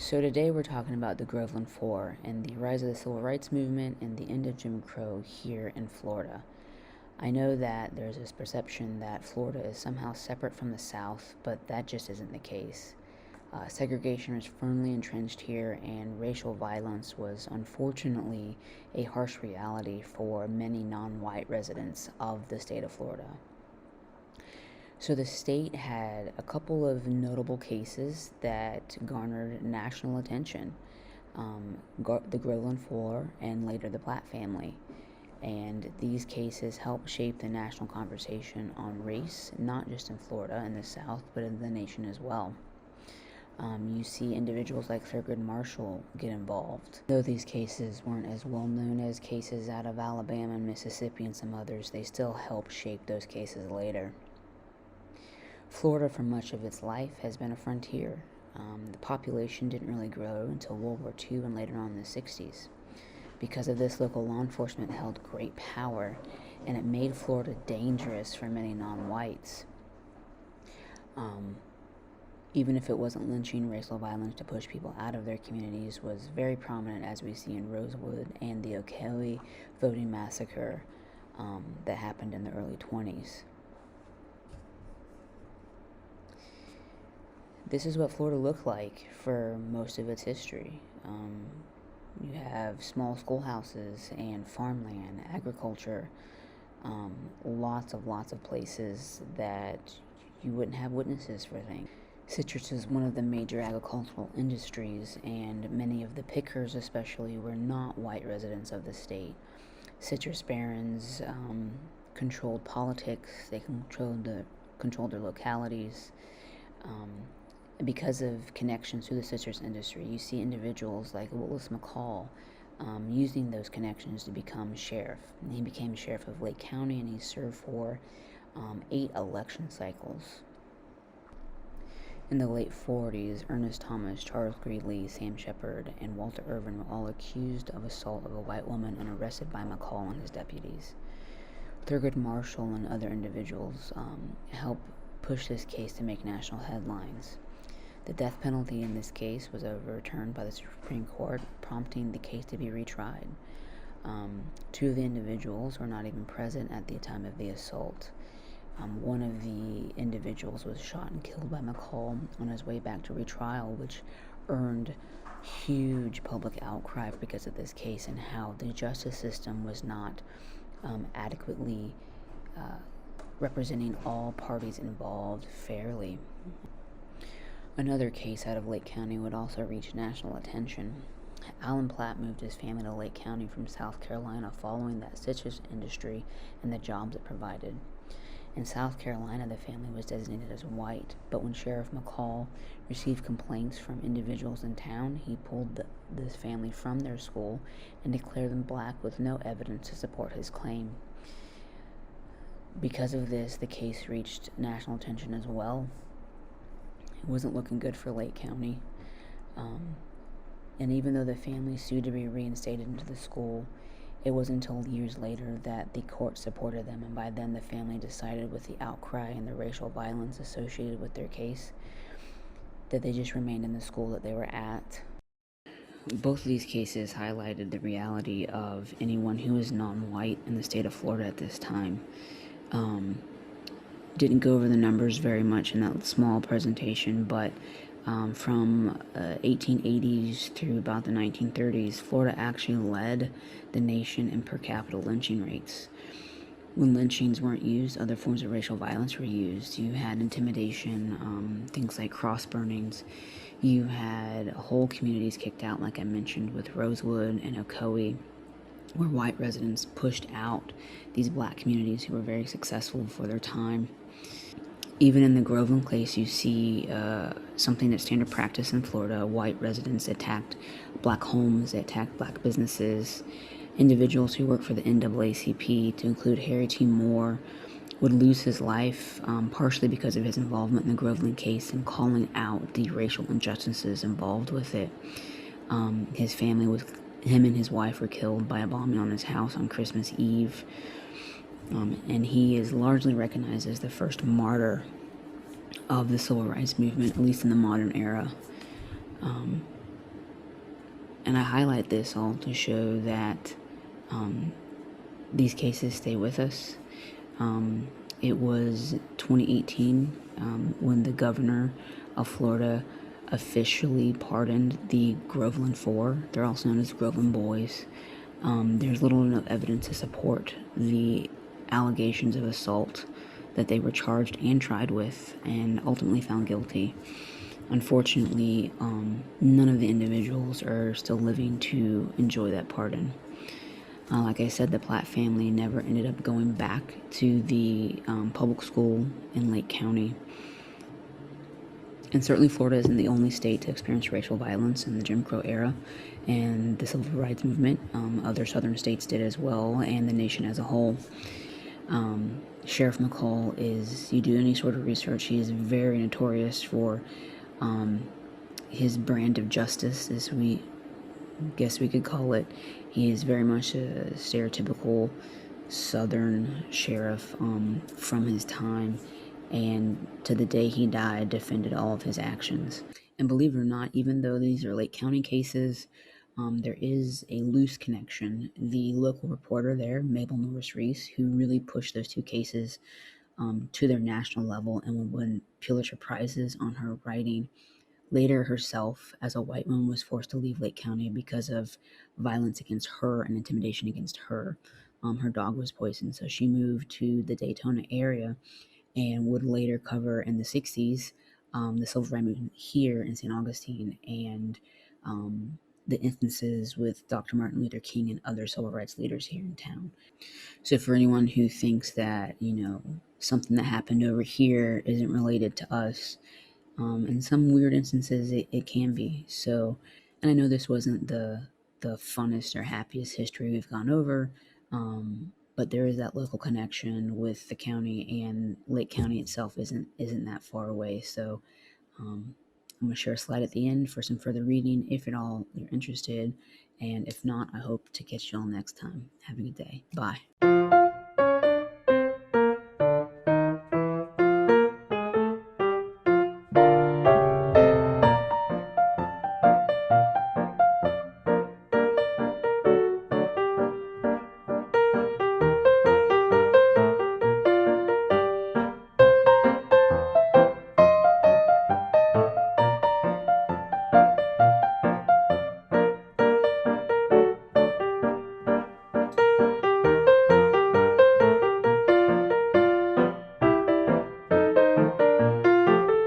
So today we're talking about the Groveland Four and the rise of the civil rights movement and the end of Jim Crow here in Florida. I know that there's this perception that Florida is somehow separate from the South, but that just isn't the case. Segregation is firmly entrenched here, and racial violence was unfortunately a harsh reality for many non-white residents of the state of Florida. So the state had a couple of notable cases that garnered national attention. The Groveland Four and later the Platt family. And these cases helped shape the national conversation on race, not just in Florida and the South, but in the nation as well. You see individuals like Thurgood Marshall get involved. Though these cases weren't as well known as cases out of Alabama and Mississippi and some others, they still helped shape those cases later. Florida, for much of its life, has been a frontier. The population didn't really grow until World War II and later on in the 60s. Because of this, local law enforcement held great power, and it made Florida dangerous for many non-whites. Even if it wasn't lynching, racial violence to push people out of their communities was very prominent, as we see in Rosewood and the Ocoee voting massacre that happened in the early 20s. This is what Florida looked like for most of its history. You have small schoolhouses and farmland, agriculture, lots of places that you wouldn't have witnesses for things. Citrus is one of the major agricultural industries, and many of the pickers especially were not white residents of the state. Citrus barons controlled politics, they controlled their localities. Because of connections to the citrus industry, you see individuals like Willis Mccall using those connections to become sheriff. And he became sheriff of Lake County, and he served for 8 election cycles. In the late 40s, Ernest Thomas, Charles Greeley, Sam Shepard, and Walter Irvin were all accused of assault of a white woman and arrested by McCall and his deputies. Thurgood Marshall and other individuals helped push this case to make national headlines. The death penalty in this case was overturned by the Supreme Court, prompting the case to be retried. 2 of the individuals were not even present at the time of the assault. One of the individuals was shot and killed by McCall on his way back to retrial, which earned huge public outcry because of this case and how the justice system was not adequately representing all parties involved fairly. Another case out of Lake County would also reach national attention. Alan Platt moved his family to Lake County from South Carolina following that citrus industry and the jobs it provided. In South Carolina, the family was designated as white, but when Sheriff McCall received complaints from individuals in town, he pulled this family from their school and declared them black with no evidence to support his claim. Because of this, the case reached national attention as well. It wasn't looking good for Lake County. And even though the family sued to be reinstated into the school, it wasn't until years later that the court supported them, and by then the family decided, with the outcry and the racial violence associated with their case, that they just remained in the school that they were at. Both of these cases highlighted the reality of anyone who is non-white in the state of Florida at this time. Didn't go over the numbers very much in that small presentation, but from 1880s through about the 1930s, Florida actually led the nation in per capita lynching rates. When lynchings weren't used, other forms of racial violence were used. You had intimidation, things like cross burnings. You had whole communities kicked out, like I mentioned, with Rosewood and Ocoee, where white residents pushed out these black communities who were very successful for their time. Even in the Groveland case, you see something that's standard practice in Florida. White residents attacked black homes, they attacked black businesses. Individuals who work for the NAACP, to include Harry T. Moore, would lose his life partially because of his involvement in the Groveland case and calling out the racial injustices involved with it. Him and his wife were killed by a bombing on his house on Christmas Eve. And he is largely recognized as the first martyr of the civil rights movement, at least in the modern era. And I highlight this all to show that these cases stay with us. It was 2018 when the governor of Florida officially pardoned the Groveland Four. They're also known as Groveland Boys. There's little enough evidence to support the allegations of assault that they were charged and tried with and ultimately found guilty. Unfortunately, none of the individuals are still living to enjoy that pardon. Like I said, the Platt family never ended up going back to the public school in Lake County. And certainly Florida isn't the only state to experience racial violence in the Jim Crow era and the civil rights movement. Other southern states did as well, and the nation as a whole. Sheriff McCall is, you do any sort of research, he is very notorious for his brand of justice, as we guess we could call it. He is very much a stereotypical southern sheriff from his time, and to the day he died defended all of his actions. And believe it or not, even though these are Lake County cases, there is a loose connection. The local reporter there, Mabel Norris Reese, who really pushed those two cases to their national level and would win Pulitzer Prizes on her writing, later herself, as a white woman, was forced to leave Lake County because of violence against her and intimidation against her. Her dog was poisoned, so she moved to the Daytona area and would later cover in the 60s the civil rights movement here in St. Augustine and the instances with Dr. Martin Luther King and other civil rights leaders here in town. So for anyone who thinks that, something that happened over here isn't related to us, in some weird instances it can be. So, and I know this wasn't the funnest or happiest history we've gone over, but there is that local connection with the county, and Lake County itself isn't that far away. So I'm going to share a slide at the end for some further reading if at all you're interested, and if not, I hope to catch you all next time. Have a good day. Bye.